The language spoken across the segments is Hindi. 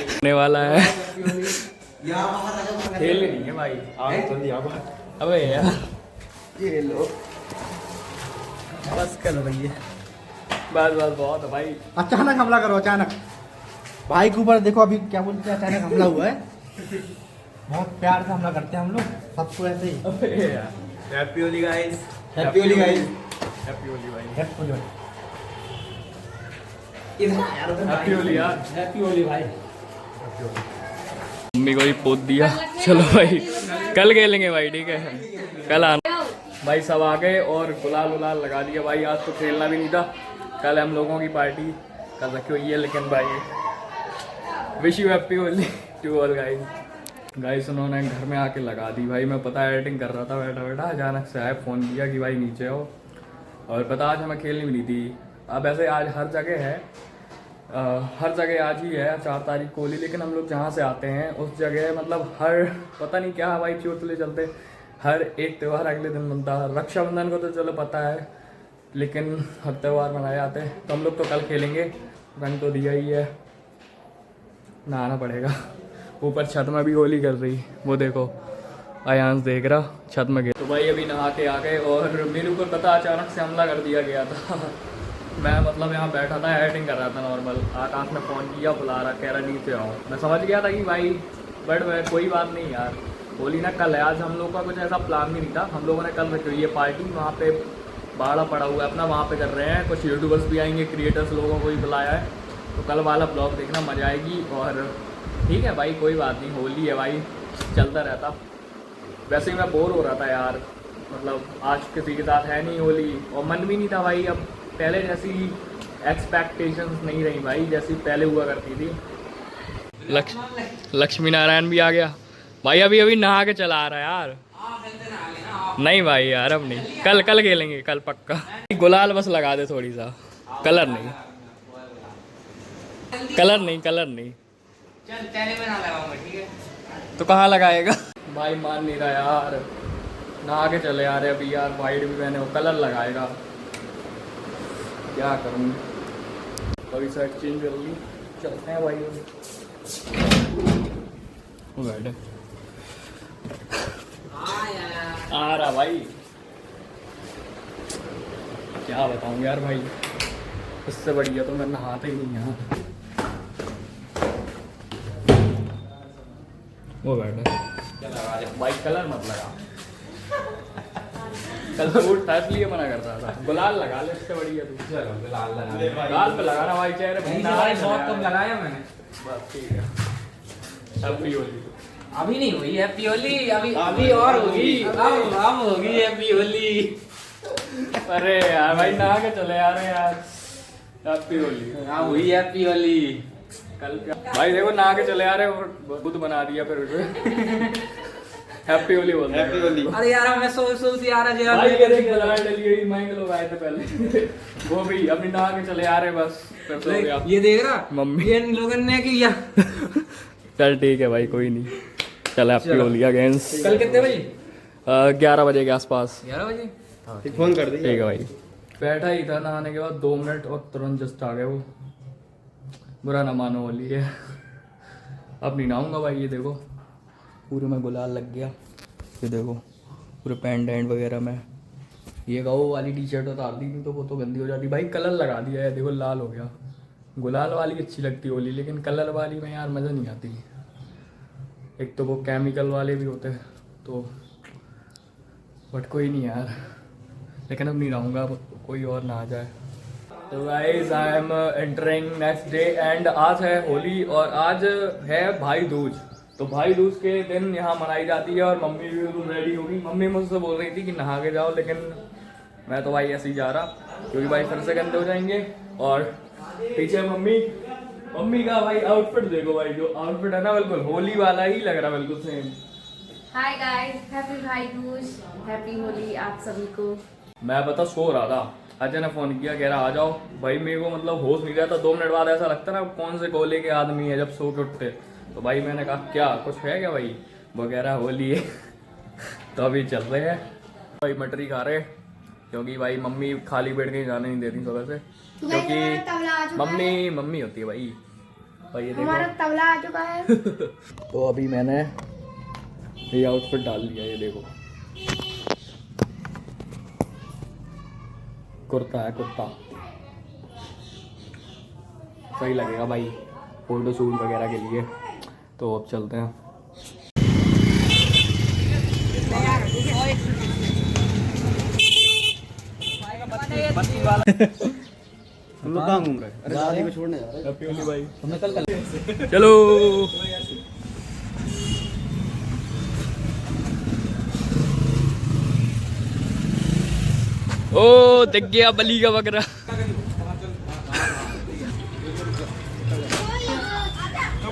होने वाला है। खेल नहीं है भाई, अबे यार ये लो बस कर रही है, बस बस बहुत है भाई। अचानक हमला करो, अचानक भाई के ऊपर देखो, अभी क्या बोलते हैं, अचानक हमला हुआ है। बहुत प्यार से हमला करते हैं हम लोग सबको ऐसे ही। Happy Holi guys, happy Holi guys, happy Holi भाई, हैप्पी होली, हैप्पी होली यार, हैप्पी होली भाई। मम्मी को ही पोत दिया। चलो भाई कल खेलेंगे भाई, ठीक है कल आना भाई। सब आ गए और गुलाल उलाल लगा दिया भाई। आज तो खेलना भी नहीं था, कल हम लोगों की पार्टी कल रखी हुई है। लेकिन भाई wish you happy Holi to all guys. Guys उन्होंने घर में आके लगा दी भाई। मैं पता है एडिटिंग कर रहा था बैठा बैठा, अचानक से आया फ़ोन किया कि भाई नीचे आओ। और पता आज हमें खेलनी भी नहीं थी। अब ऐसे आज हर जगह है, हर जगह आज ही है 4 तारीख को होली। लेकिन हम लोग जहाँ से आते हैं उस जगह मतलब हर पता नहीं क्या भाई चोटले चलते हर एक त्यौहार अगले दिन बनता है। रक्षाबंधन को तो चलो पता है, लेकिन हर त्यौहार मनाए जाते हैं। तो हम लोग तो कल खेलेंगे। रंग तो दिया ही है, नहाना पड़ेगा। ऊपर छत में भी होली कर रही, वो देखो आयांश देख रहा छत में गए। तो भाई अभी नहा के आ गए और मेरे ऊपर पता अचानक से हमला कर दिया गया था। मैं मतलब यहाँ बैठा था एडिटिंग कर रहा था नॉर्मल, आकाश ने फ़ोन किया बुला रहा, कह रहा नीचे आओ। मैं समझ गया था कि भाई बट कोई बात नहीं यार, होली ना कल है। आज हम लोग का कुछ ऐसा प्लान भी नहीं था। हम लोगों ने कल रखी हुई है पार्टी, वहाँ पे बाड़ा पड़ा हुआ है अपना, वहाँ पे कर रहे हैं। कुछ यूट्यूबर्स भी आएंगे, क्रिएटर्स लोगों को भी बुलाया है। तो कल वाला ब्लॉग देखना, मज़ा आएगी। और ठीक है भाई कोई बात नहीं, होली है भाई, चलता रहता। वैसे ही मैं बोर हो रहा था यार, मतलब आज किसी के साथ है नहीं होली और मन भी नहीं था भाई। अब पहले जैसी एक्सपेक्टेशंस नहीं रही भाई, जैसी पहले हुआ करती थी। लक्ष्मी नारायण भी आ गया भाई, अभी अभी नहा के चला आ रहा है यार। नहीं भाई यार अब नहीं, कल कल खेलेंगे कल पक्का। गुलाल बस लगा दे थोड़ी सा, कलर नहीं, कलर नहीं, कलर नहीं। चल पहले मैं ना लगाऊंगा, ठीक है? तो कहाँ लगाएगा भाई? मान नहीं रहा यार, नहा के चले आ रहे अभी यार। वाइट भी पहने हो, कलर लगाएगा, क्या करूँ। अभी शर्ट चेंज कर ली, चलते हैं भाई। वो बैठे आ रहा भाई, क्या बताऊँ यार भाई, इससे बढ़िया तो मैं नहाता ही नहीं यहाँ। वो बैठे भाई, कलर मत लगा। कल तो वोट था इसलिए मना कर रहा था। गुलाल लगा ले, इससे बढ़िया तू गुलाल लगा, गाल पे लगाना भाई, चेहरे पे बहुत कम लगाया मैंने। बस ठीक है। हैप्पी होली। अभी नहीं हुई हैप्पी होली, अभी अभी और होगी, अब होगी हैप्पी होली। अरे यार भाई नहा के चले आ रहे यार। हैप्पी होली, हाँ हुई हैप्पी होली। कल क्या भाई देखो नहा के चले आ रहे और बुद्ध बना दिया फिर। हैप्पी होली बोल रहे हैं। हैप्पी होली। अरे यार मैं सोच यार आज भाई ये देख गुलाल डली हुई, महंगे लोग आए थे पहले। वो भी अभी नहा के चले आ रहे बस, फिर सो गया। ये देख रहा मम्मी ये इन लोगों ने किया। चल ठीक है भाई, कोई नहीं। चल हैप्पी होली अगेंस। कल कितने बजे? 11 बजे के आसपास। 11 बजे फोन कर दी। ठीक है भाई। बैठा ही था नहाने के बाद 2 मिनट और तुरंत जस्ट आ गए वो। बुरा ना मानो, होली है। अब नहीं नहाऊंगा भाई। ये देखो पूरे में गुलाल लग गया, ये देखो पूरे पैंट एंड वगैरह में। ये गाओ वाली टी शर्ट उतार दी थी तो वो तो गंदी हो जाती भाई। कलर लगा दिया है, देखो लाल हो गया। गुलाल वाली अच्छी लगती होली, लेकिन कलर वाली में यार मज़ा नहीं आती। एक तो वो केमिकल वाले भी होते हैं तो, बट कोई नहीं यार। लेकिन अब नहीं रहूँगा, कोई और ना आ जाए। तो guys I am entering next day and आज है होली और आज है भाई दूज। तो भाई दूज के दिन यहाँ मनाई जाती है और मम्मी भी बिल्कुल रेडी होगी। मम्मी मुझसे बोल रही थी कि नहा के जाओ, लेकिन मैं तो भाई ऐसे ही जा रहा क्योंकि भाई फिर से गंदे हो जाएंगे। और पीछे मम्मी का भाई आउटफिट देखो भाई, जो आउटफिट है ना बिल्कुल होली वाला ही लग रहा है, बिल्कुल सेम। हाय गाइस, हैप्पी भाई दूज, हैप्पी होली आप सभी को। मैं बता सो रहा था, अजय ने फोन किया, कह रहा आ जाओ भाई। मेरे को मतलब होश नहीं रहता, 2 मिनट बाद ऐसा लगता ना कौन से कोले के आदमी है जब सो के उठते। तो भाई मैंने कहा क्या कुछ है क्या भाई, वो कह रहा होली है। तो अभी चल रहे हैं भाई, मटरी खा रहे क्योंकि भाई मम्मी खाली पेट कहीं जाने नहीं देती सुबह से। क्योंकि मम्मी होती है भाई। ये हमारा देखो तबला आ चुका है। तो अभी मैंने ये आउटफिट डाल दिया, ये देखो कुर्ता है, कुर्ता सही लगेगा भाई फोटो शूट वगैरह के लिए। तो अब चलते हैं। हम लोग कहाँ घूम रहे हैं? अरे दादी को छोड़ने जा रहे हैं। भाई हमें कल चलो। ओ दिख गया बली का बकरा।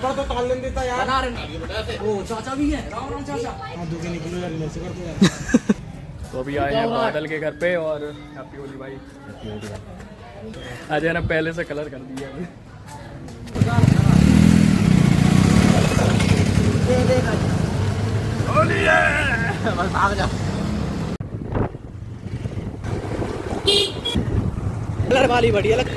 तो ताल लेन देता यार। ओ चाचा भी है। राम राम चाचा। हां दुखे निकलो यार, ऐसे करते यार। तो अभी आए हैं बादल के घर पे और हैप्पी होली भाई। अजय ने पहले से कलर कर दिया है। होली है बस भाग जा। कलर वाली बढ़िया लग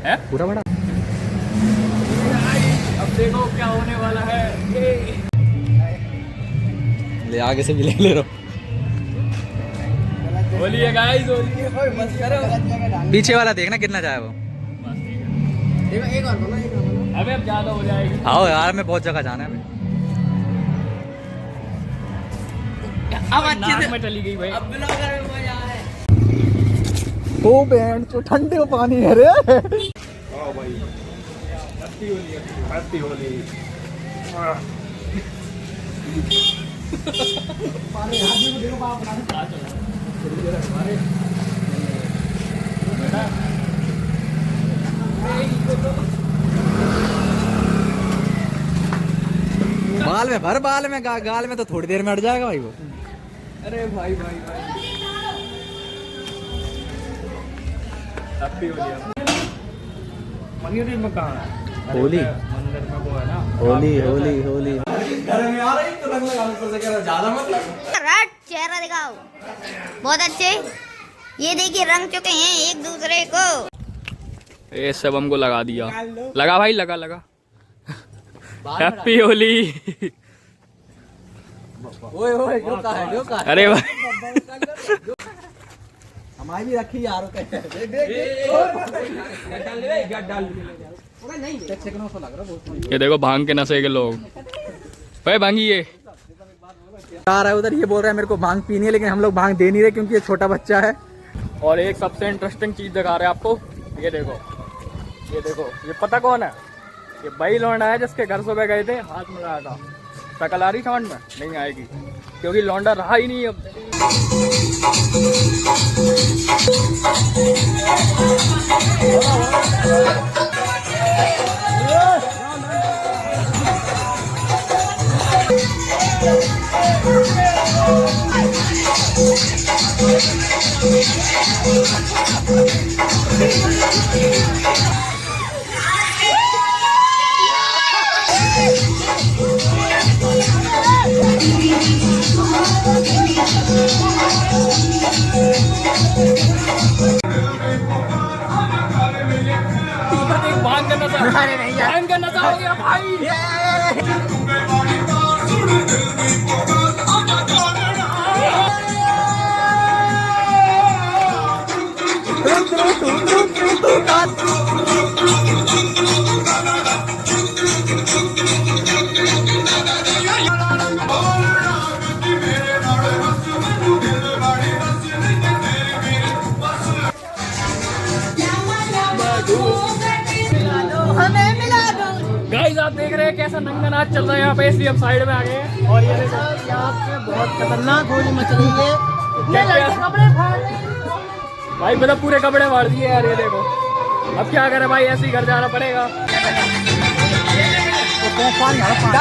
है पूरा बड़ा। अब देखो क्या होने वाला है। ले आगे से भी ले लो। होली है गाइस, होली है। मत करो। पीछे वाला देखना कितना चाहे वो। एक और बोलो, एक और बोलो। अबे अब ज्यादा हो जाएगी। आओ यार, मैं बहुत जगह जाना है अभी। अब अच्छे से में चली गई भाई। अब ब्लॉगर में मजा है। ओ बैंड तो ठंडे पानी है रे। आओ भाई हैप्पी होली, हैप्पी होली। बाल में भर, बाल में गाल में तो थोड़ी देर में अट जाएगा भाई वो। अरे भाई हैप्पी होली। मंदिर में कहाँ है? होली मंदिर में वो है ना। होली होली होली। चेहरा दिखाओ। बहुत अच्छे, ये देखिए रंग चुके हैं एक दूसरे को। ये सब हमको लगा दिया। लगा भाई, लगा लगा। हैप्पी होली। ओए ओए जो का है, जो का है। अरे भाई हमारी भी रखी यार। ये देखो भांग के नशे के लोग। भाई भांगी ये आ रहा है उधर, ये बोल रहा है मेरे को भांग पीनी है, लेकिन हम लोग भांग दे नहीं रहे क्योंकि ये छोटा बच्चा है। और एक सबसे इंटरेस्टिंग चीज दिखा रहे हैं आपको। ये देखो, ये देखो, ये पता कौन है? ये भाई लौंडा है जिसके घर सुबह गए थे, हाथ मिलाया था। शकल आ रही समझ में? नहीं आएगी क्योंकि लौंडा रहा ही नहीं अब। भांग का नशा, भांग का नशा हो गया भाई। गाइस आप देख रहे हैं कैसा नंगा नाच चल रहा है यहाँ पे, इसलिए हम साइड में आ गए हैं। और ये देखो यहाँ पे बहुत खतरनाक होली मच रही है। कपड़े फाड़ भाई, मतलब पूरे कपड़े फाड़ दिए यार। ये देखो अब क्या करें भाई, ऐसे ही घर जाना पड़ेगा।